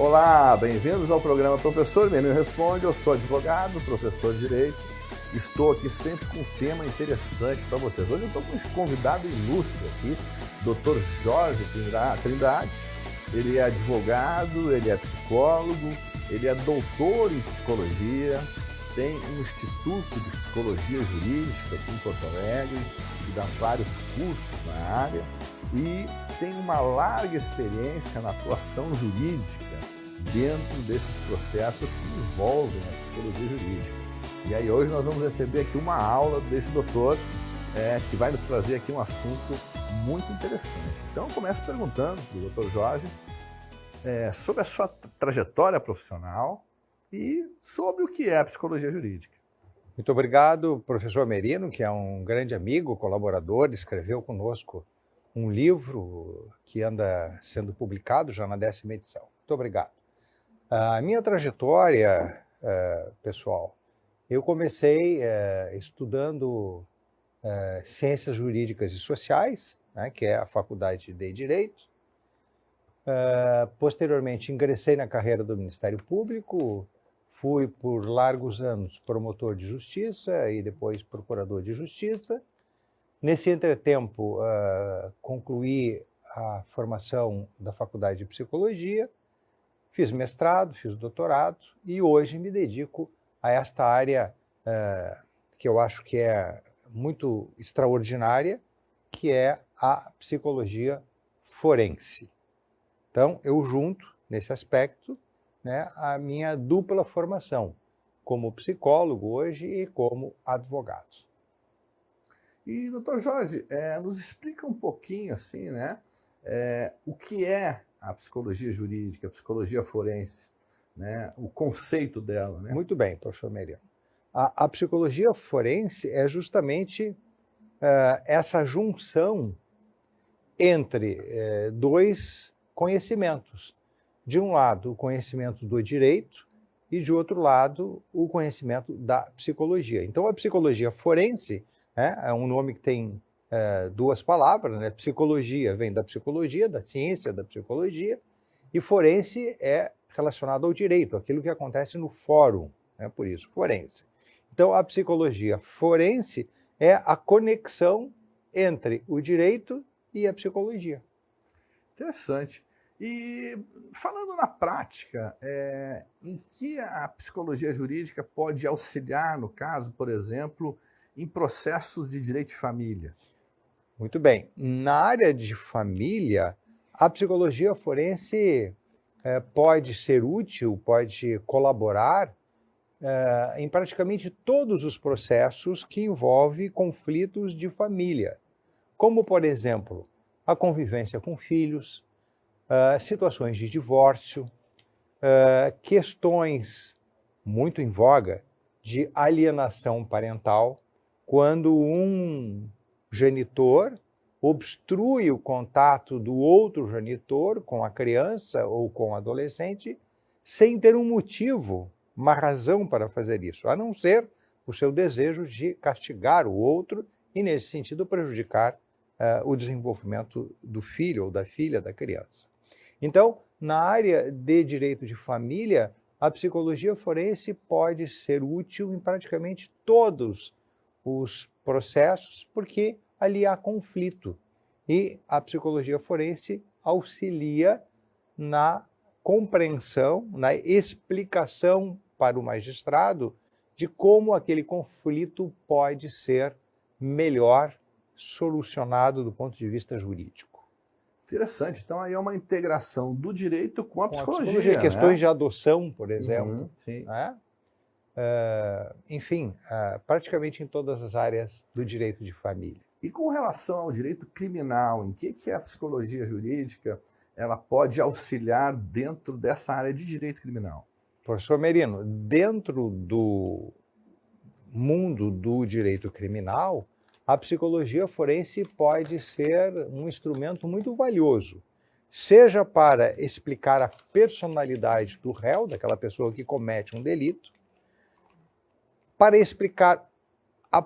Olá, bem-vindos ao programa Professor Menino Responde. Eu sou advogado, professor de Direito. Estou aqui sempre com um tema interessante para vocês. Hoje eu estou com um convidado ilustre aqui, Dr. Jorge Trindade. Ele é advogado, ele é psicólogo, ele é doutor em psicologia, tem um instituto de psicologia jurídica aqui em Porto Alegre, que dá vários cursos na área e tem uma larga experiência na atuação jurídica dentro desses processos que envolvem a psicologia jurídica. E aí hoje nós vamos receber aqui uma aula desse doutor que vai nos trazer aqui um assunto muito interessante. Então eu começo perguntando para o Dr. Jorge sobre a sua trajetória profissional e sobre o que é a psicologia jurídica. Muito obrigado, professor Merino, que é um grande amigo, colaborador, escreveu conosco um livro que anda sendo publicado já na 10ª edição. Muito obrigado. A minha trajetória, pessoal, eu comecei estudando Ciências Jurídicas e Sociais, né, que é a Faculdade de Direito. Posteriormente, ingressei na carreira do Ministério Público, fui por largos anos promotor de justiça e depois procurador de justiça. Nesse entretempo, concluí a formação da Faculdade de Psicologia, fiz mestrado, fiz doutorado e hoje me dedico a esta área que eu acho que é muito extraordinária, que é a psicologia forense. Então, eu junto, nesse aspecto, né, a minha dupla formação, como psicólogo hoje e como advogado. E, doutor Jorge, nos explica um pouquinho, assim, né, o que é a psicologia jurídica, a psicologia forense, né, o conceito dela, né? Muito bem, professor Merino. A psicologia forense é justamente essa junção entre dois conhecimentos. De um lado, o conhecimento do direito e, de outro lado, o conhecimento da psicologia. Então, a psicologia forense é um nome que tem duas palavras, né? Psicologia vem da psicologia, da ciência da psicologia, e forense é relacionado ao direito, aquilo que acontece no fórum, né? Por isso, forense. Então, a psicologia forense é a conexão entre o direito e a psicologia. Interessante. E falando na prática, em que a psicologia jurídica pode auxiliar, no caso, por exemplo, em processos de direito de família? Muito bem. Na área de família, a psicologia forense pode ser útil, pode colaborar em praticamente todos os processos que envolvem conflitos de família, como, por exemplo, a convivência com filhos, situações de divórcio, questões muito em voga de alienação parental, quando um genitor obstrui o contato do outro genitor com a criança ou com o adolescente sem ter um motivo, uma razão para fazer isso, a não ser o seu desejo de castigar o outro e, nesse sentido, prejudicar o desenvolvimento do filho ou da filha da criança. Então, na área de direito de família, a psicologia forense pode ser útil em praticamente todos os processos, porque ali há conflito. E a psicologia forense auxilia na compreensão, na explicação para o magistrado de como aquele conflito pode ser melhor solucionado do ponto de vista jurídico. Interessante. Então aí é uma integração do direito com a psicologia. Né? Questões de adoção, por exemplo. Sim. Né? Enfim, praticamente em todas as áreas do direito de família. E com relação ao direito criminal, em que a psicologia jurídica ela pode auxiliar dentro dessa área de direito criminal? Professor Merino, dentro do mundo do direito criminal, a psicologia forense pode ser um instrumento muito valioso, seja para explicar a personalidade do réu, daquela pessoa que comete um delito, para explicar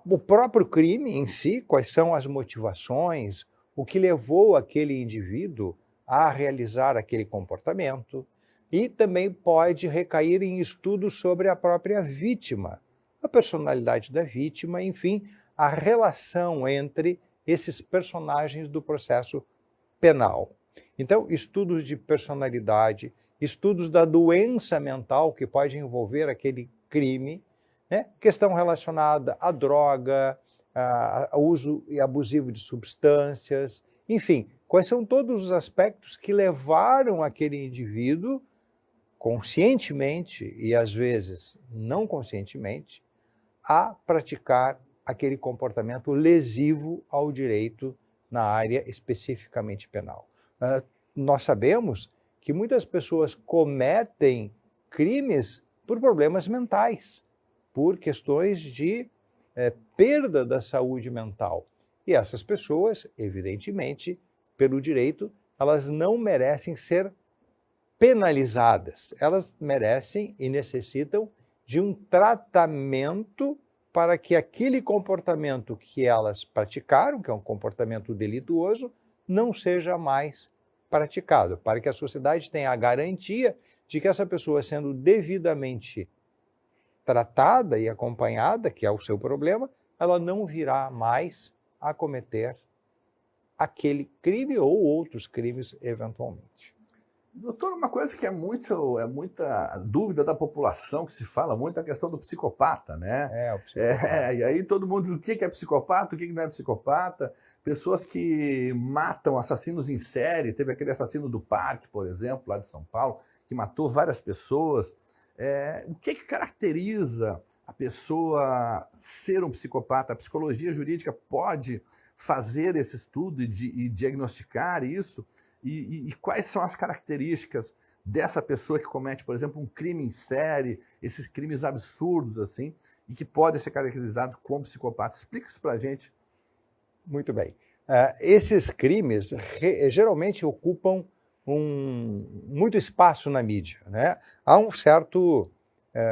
o próprio crime em si, quais são as motivações, o que levou aquele indivíduo a realizar aquele comportamento, e também pode recair em estudos sobre a própria vítima, a personalidade da vítima, enfim, a relação entre esses personagens do processo penal. Então, estudos de personalidade, estudos da doença mental que pode envolver aquele crime, né? Questão relacionada à droga, ao uso abusivo de substâncias, enfim, quais são todos os aspectos que levaram aquele indivíduo, conscientemente e às vezes não conscientemente, a praticar aquele comportamento lesivo ao direito na área especificamente penal. Nós sabemos que muitas pessoas cometem crimes por problemas mentais, por questões de perda da saúde mental. E essas pessoas, evidentemente, pelo direito, elas não merecem ser penalizadas. Elas merecem e necessitam de um tratamento para que aquele comportamento que elas praticaram, que é um comportamento delituoso, não seja mais praticado, para que a sociedade tenha a garantia de que essa pessoa, sendo devidamente tratada e acompanhada, que é o seu problema, ela não virá mais a cometer aquele crime ou outros crimes eventualmente. Doutor, uma coisa que é muita dúvida da população, que se fala muito, é a questão do psicopata, né? O psicopata. E aí todo mundo diz o que é psicopata, o que não é psicopata. Pessoas que matam, assassinos em série. Teve aquele assassino do parque, por exemplo, lá de São Paulo, que matou várias pessoas. O que caracteriza a pessoa ser um psicopata? A psicologia jurídica pode fazer esse estudo e diagnosticar isso? E quais são as características dessa pessoa que comete, por exemplo, um crime em série, esses crimes absurdos assim, e que pode ser caracterizado como psicopata? Explica isso para a gente. Muito bem. Esses crimes geralmente ocupam muito espaço na mídia, né? Há um certo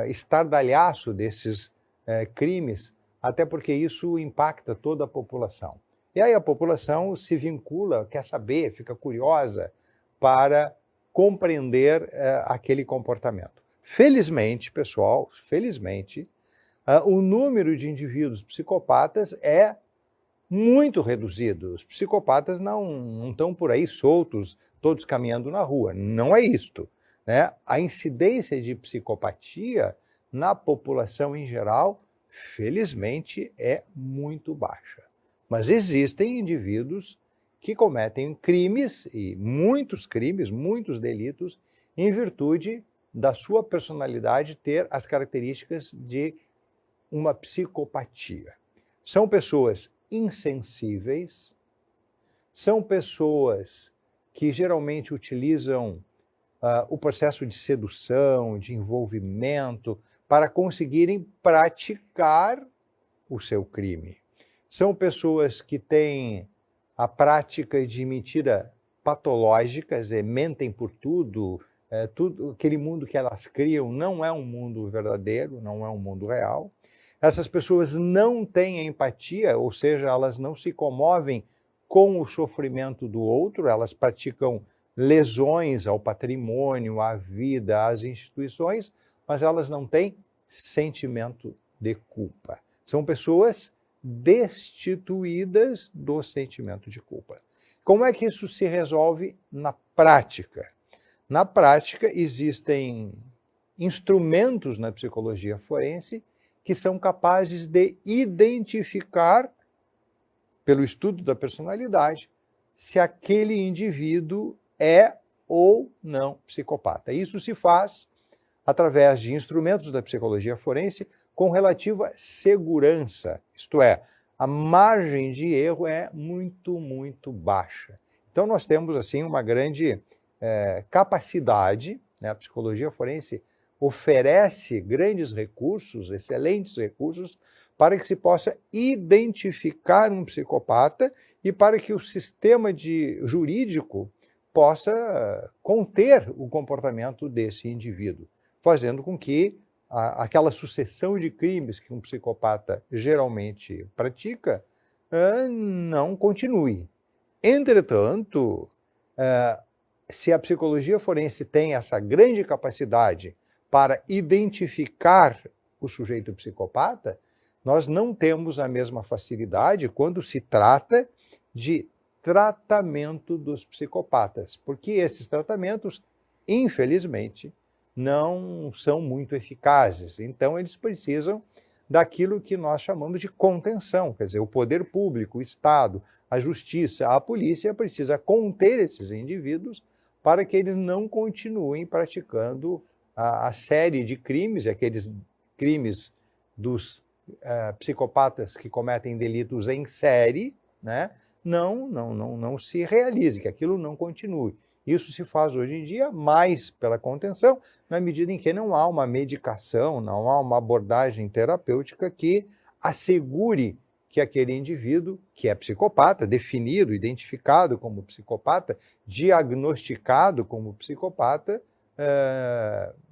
estardalhaço desses crimes, até porque isso impacta toda a população. E aí a população se vincula, quer saber, fica curiosa para compreender aquele comportamento. Felizmente, pessoal, o número de indivíduos psicopatas é muito reduzido. Os psicopatas não estão por aí soltos, todos caminhando na rua. Não é isto, né? A incidência de psicopatia na população em geral, felizmente, é muito baixa. Mas existem indivíduos que cometem crimes, e muitos crimes, muitos delitos, em virtude da sua personalidade ter as características de uma psicopatia. São pessoas insensíveis, são pessoas que geralmente utilizam o processo de sedução, de envolvimento, para conseguirem praticar o seu crime. São pessoas que têm a prática de mentira patológica, mentem por tudo, aquele mundo que elas criam não é um mundo verdadeiro, não é um mundo real. Essas pessoas não têm empatia, ou seja, elas não se comovem com o sofrimento do outro, elas praticam lesões ao patrimônio, à vida, às instituições, mas elas não têm sentimento de culpa. São pessoas destituídas do sentimento de culpa. Como é que isso se resolve na prática? Na prática, existem instrumentos na psicologia forense que são capazes de identificar, pelo estudo da personalidade, se aquele indivíduo é ou não psicopata. Isso se faz através de instrumentos da psicologia forense com relativa segurança, isto é, a margem de erro é muito, muito baixa. Então nós temos assim uma grande capacidade, né? A psicologia forense oferece grandes recursos, excelentes recursos, para que se possa identificar um psicopata e para que o sistema jurídico possa conter o comportamento desse indivíduo, fazendo com que aquela sucessão de crimes que um psicopata geralmente pratica não continue. Entretanto, se a psicologia forense tem essa grande capacidade para identificar o sujeito psicopata, nós não temos a mesma facilidade quando se trata de tratamento dos psicopatas, porque esses tratamentos, infelizmente, não são muito eficazes. Então, eles precisam daquilo que nós chamamos de contenção, quer dizer, o poder público, o Estado, a justiça, a polícia precisa conter esses indivíduos para que eles não continuem praticando a série de crimes, aqueles crimes dos psicopatas que cometem delitos em série, né? Não se realize, que aquilo não continue. Isso se faz hoje em dia mais pela contenção, na medida em que não há uma medicação, não há uma abordagem terapêutica que assegure que aquele indivíduo, que é psicopata, definido, identificado como psicopata, diagnosticado como psicopata,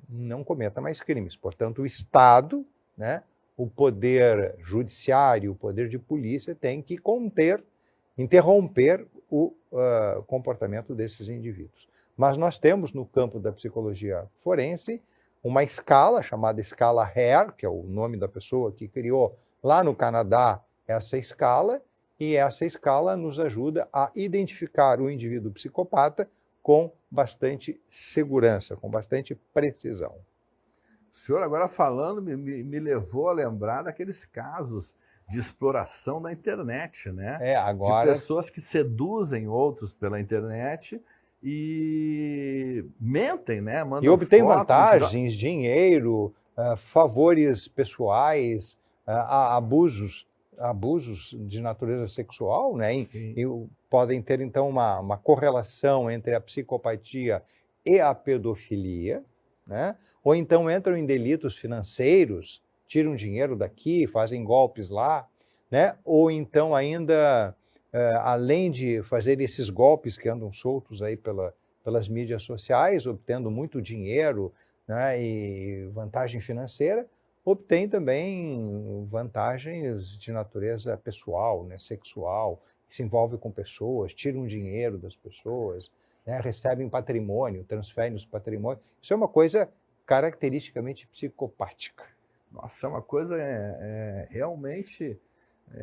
não cometa mais crimes. Portanto, o Estado, né, o poder judiciário, o poder de polícia tem que interromper o comportamento desses indivíduos. Mas nós temos no campo da psicologia forense uma escala chamada escala Hare, que é o nome da pessoa que criou lá no Canadá essa escala, e essa escala nos ajuda a identificar o indivíduo psicopata com bastante segurança, com bastante precisão. O senhor agora falando me levou a lembrar daqueles casos de exploração da internet, né? Agora... De pessoas que seduzem outros pela internet e mentem, né? E obtêm vantagens, dinheiro, favores pessoais, abusos de natureza sexual, né? E podem ter, então, uma correlação entre a psicopatia e a pedofilia, né? Ou então entram em delitos financeiros, tiram dinheiro daqui, fazem golpes lá, né? Ou então ainda, além de fazer esses golpes que andam soltos aí pelas mídias sociais, obtendo muito dinheiro, né, e vantagem financeira, obtém também vantagens de natureza pessoal, né, sexual, se envolve com pessoas, tiram dinheiro das pessoas, né, recebem patrimônio, transferem os patrimônios. Isso é uma coisa caracteristicamente psicopática. Nossa, é uma coisa realmente...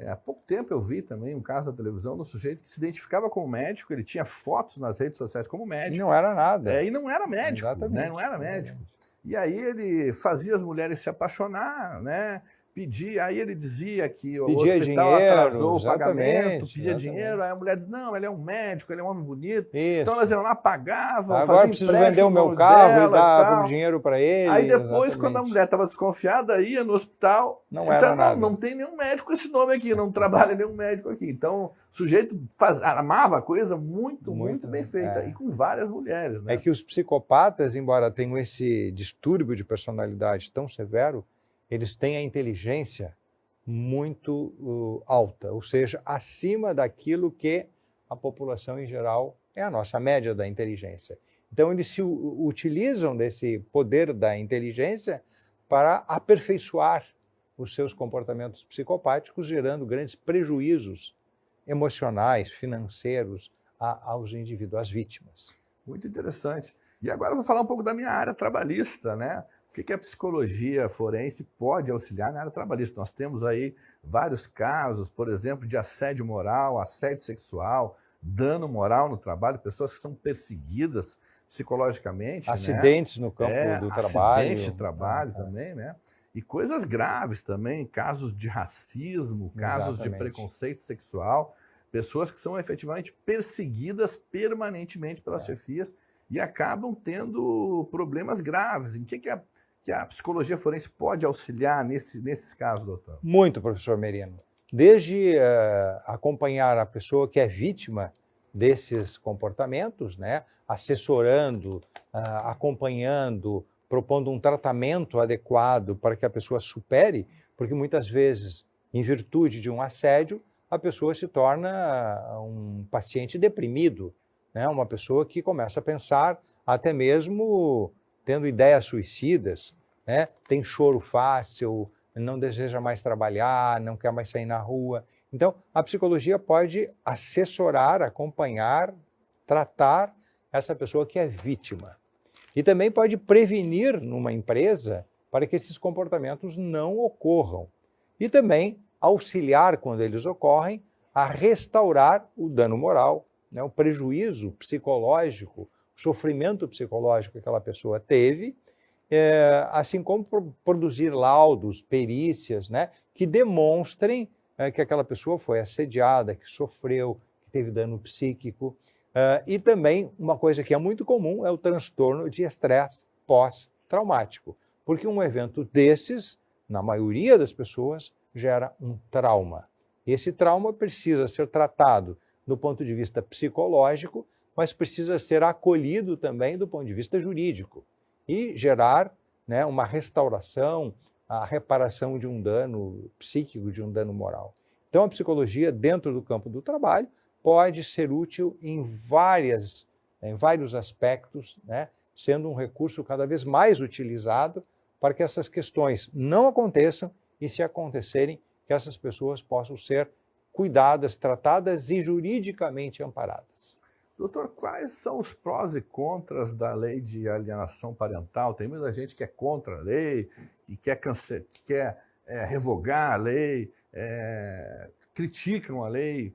há pouco tempo eu vi também um caso da televisão de um sujeito que se identificava como médico, ele tinha fotos nas redes sociais como médico. Não era nada. E não era médico, né? Não era médico. E aí ele fazia as mulheres se apaixonar, né? Aí ele dizia que o hospital dinheiro, atrasou o pagamento, pedia exatamente. Dinheiro, aí a mulher diz, não, ele é um médico, ele é um homem bonito. Isso. Então elas iam lá, pagavam, agora preciso vender o meu carro e dar o dinheiro para ele. Aí depois, quando a mulher estava desconfiada, ia no hospital, não tem nenhum médico com esse nome aqui, não trabalha nenhum médico aqui. Então, o sujeito amava a coisa muito bem feita, e com várias mulheres. Né? É que os psicopatas, embora tenham esse distúrbio de personalidade tão severo, eles têm a inteligência muito alta, ou seja, acima daquilo que a população em geral é a nossa média da inteligência. Então, eles se utilizam desse poder da inteligência para aperfeiçoar os seus comportamentos psicopáticos, gerando grandes prejuízos emocionais, financeiros aos indivíduos, às vítimas. Muito interessante. E agora eu vou falar um pouco da minha área trabalhista, né? O que a psicologia forense pode auxiliar na área trabalhista? Nós temos aí vários casos, por exemplo, de assédio moral, assédio sexual, dano moral no trabalho, pessoas que são perseguidas psicologicamente. Acidentes, né? No campo do trabalho. Acidentes de trabalho também, né? E coisas graves também, casos de racismo, casos de preconceito sexual, pessoas que são efetivamente perseguidas permanentemente pelas chefias e acabam tendo problemas graves. Em que a psicologia forense pode auxiliar nesses casos, doutor? Muito, professor Merino. Desde acompanhar a pessoa que é vítima desses comportamentos, né, assessorando, acompanhando, propondo um tratamento adequado para que a pessoa supere, porque muitas vezes, em virtude de um assédio, a pessoa se torna um paciente deprimido, né, uma pessoa que começa a pensar até mesmo tendo ideias suicidas, né, tem choro fácil, não deseja mais trabalhar, não quer mais sair na rua. Então, a psicologia pode assessorar, acompanhar, tratar essa pessoa que é vítima. E também pode prevenir numa empresa para que esses comportamentos não ocorram. E também auxiliar, quando eles ocorrem, a restaurar o dano moral, né, o prejuízo psicológico, o sofrimento psicológico que aquela pessoa teve, assim como produzir laudos, perícias, né, que demonstrem que aquela pessoa foi assediada, que sofreu, que teve dano psíquico. E também uma coisa que é muito comum é o transtorno de estresse pós-traumático, porque um evento desses, na maioria das pessoas, gera um trauma. Esse trauma precisa ser tratado do ponto de vista psicológico, mas precisa ser acolhido também do ponto de vista jurídico e gerar, né, uma restauração, a reparação de um dano psíquico, de um dano moral. Então, a psicologia, dentro do campo do trabalho, pode ser útil em vários aspectos, né, sendo um recurso cada vez mais utilizado para que essas questões não aconteçam e, se acontecerem, que essas pessoas possam ser cuidadas, tratadas e juridicamente amparadas. Doutor, quais são os prós e contras da lei de alienação parental? Tem muita gente que é contra a lei, que quer revogar a lei, criticam a lei.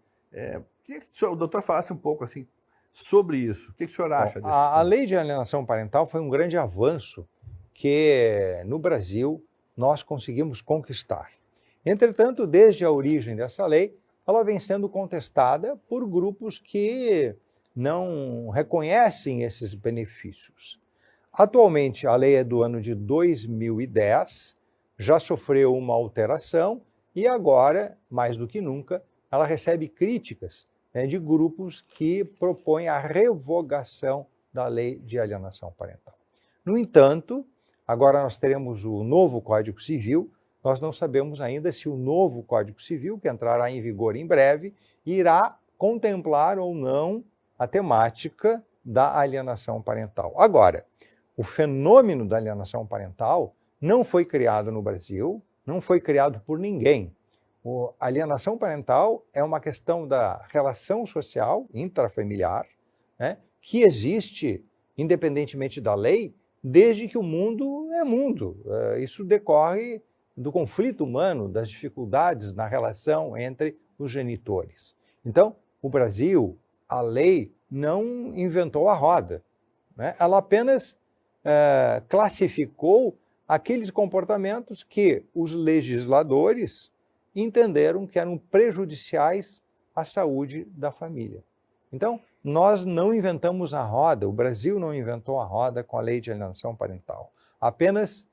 Queria que o doutor falasse um pouco assim, sobre isso. O que o senhor acha disso? A lei de alienação parental foi um grande avanço que, no Brasil, nós conseguimos conquistar. Entretanto, desde a origem dessa lei, ela vem sendo contestada por grupos que não reconhecem esses benefícios. Atualmente, a lei é do ano de 2010, já sofreu uma alteração e agora, mais do que nunca, ela recebe críticas, né, de grupos que propõem a revogação da lei de alienação parental. No entanto, agora nós teremos o novo Código Civil. Nós não sabemos ainda se o novo Código Civil, que entrará em vigor em breve, irá contemplar ou não a temática da alienação parental. Agora, o fenômeno da alienação parental não foi criado no Brasil, não foi criado por ninguém. A alienação parental é uma questão da relação social intrafamiliar, né, que existe, independentemente da lei, desde que o mundo é mundo. Isso decorre do conflito humano, das dificuldades na relação entre os genitores. Então, o Brasil, a lei não inventou a roda, né? Ela apenas classificou aqueles comportamentos que os legisladores entenderam que eram prejudiciais à saúde da família. Então, nós não inventamos a roda, o Brasil não inventou a roda com a lei de alienação parental. Apenas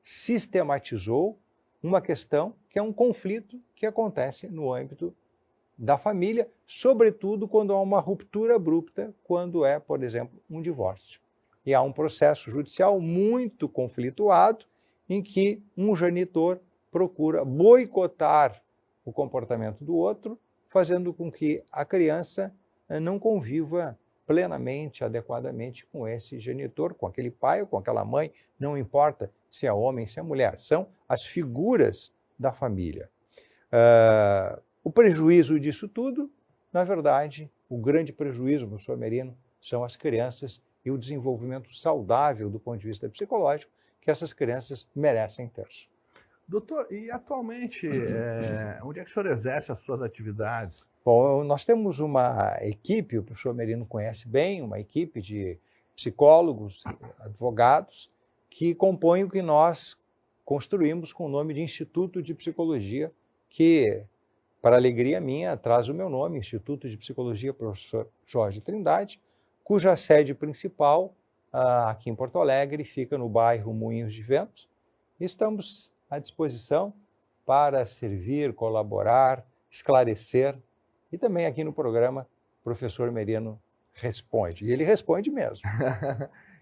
sistematizou uma questão que é um conflito que acontece no âmbito da família, sobretudo quando há uma ruptura abrupta, quando é, por exemplo, um divórcio. E há um processo judicial muito conflituado em que um genitor procura boicotar o comportamento do outro, fazendo com que a criança não conviva plenamente, adequadamente com esse genitor, com aquele pai ou com aquela mãe, não importa se é homem, se é mulher, são as figuras da família. O prejuízo disso tudo, na verdade, o grande prejuízo, professor Merino, são as crianças e o desenvolvimento saudável do ponto de vista psicológico que essas crianças merecem ter. Doutor, e atualmente, onde é que o senhor exerce as suas atividades? Bom, nós temos uma equipe, o professor Merino conhece bem, uma equipe de psicólogos, advogados, que compõem o que nós construímos com o nome de Instituto de Psicologia, que, para alegria minha, traz o meu nome, Instituto de Psicologia Professor Jorge Trindade, cuja sede principal, aqui em Porto Alegre, fica no bairro Moinhos de Vento. Estamos à disposição para servir, colaborar, esclarecer. E também aqui no programa, o professor Merino responde. E ele responde mesmo.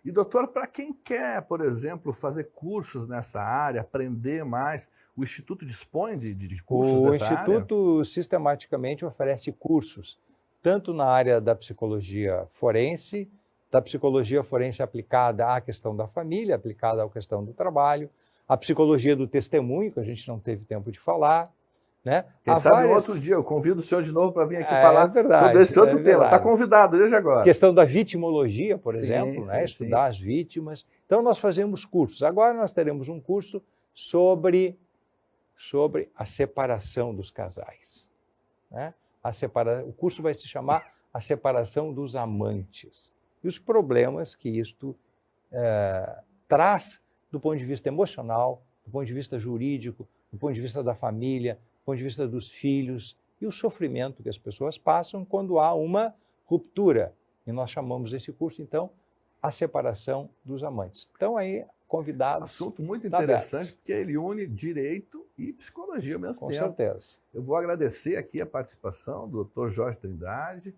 E, doutor, para quem quer, por exemplo, fazer cursos nessa área, aprender mais, o Instituto dispõe de cursos nessa área? O Instituto sistematicamente oferece cursos, tanto na área da psicologia forense aplicada à questão da família, aplicada à questão do trabalho, a psicologia do testemunho, que a gente não teve tempo de falar, Né? Quem Há sabe várias... outro dia eu convido o senhor de novo para vir aqui É falar verdade, sobre esse outro é tema. Está verdade. convidado desde agora. A questão da vitimologia, por Sim, exemplo, sim, né? Estudar as vítimas. Então, nós fazemos cursos. Agora nós teremos um curso sobre a separação dos casais. Né? O curso vai se chamar A Separação dos Amantes. E os problemas que isto traz do ponto de vista emocional, do ponto de vista jurídico, do ponto de vista da família, do ponto de vista dos filhos e o sofrimento que as pessoas passam quando há uma ruptura. E nós chamamos esse curso, então, A Separação dos Amantes. Então, aí, convidados... Assunto muito interessante, porque ele une direito e psicologia ao mesmo tempo. Com certeza. Eu vou agradecer aqui a participação do Dr. Jorge Trindade.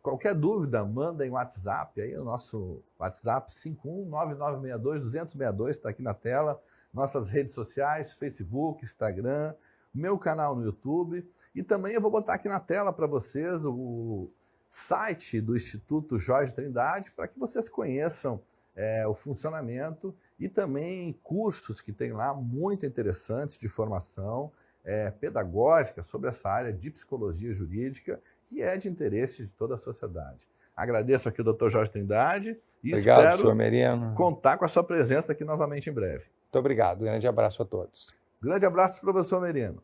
Qualquer dúvida, manda em WhatsApp, aí o nosso WhatsApp 519962-262, está aqui na tela. Nossas redes sociais, Facebook, Instagram, meu canal no YouTube. E também eu vou botar aqui na tela para vocês o site do Instituto Jorge Trindade, para que vocês conheçam o funcionamento e também cursos que tem lá muito interessantes de formação pedagógica sobre essa área de psicologia jurídica, que é de interesse de toda a sociedade. Agradeço aqui o Dr. Jorge Trindade e obrigado, espero Merino. contar com a sua presença aqui novamente em breve. Muito obrigado. Grande abraço a todos. Grande abraço, professor Merino.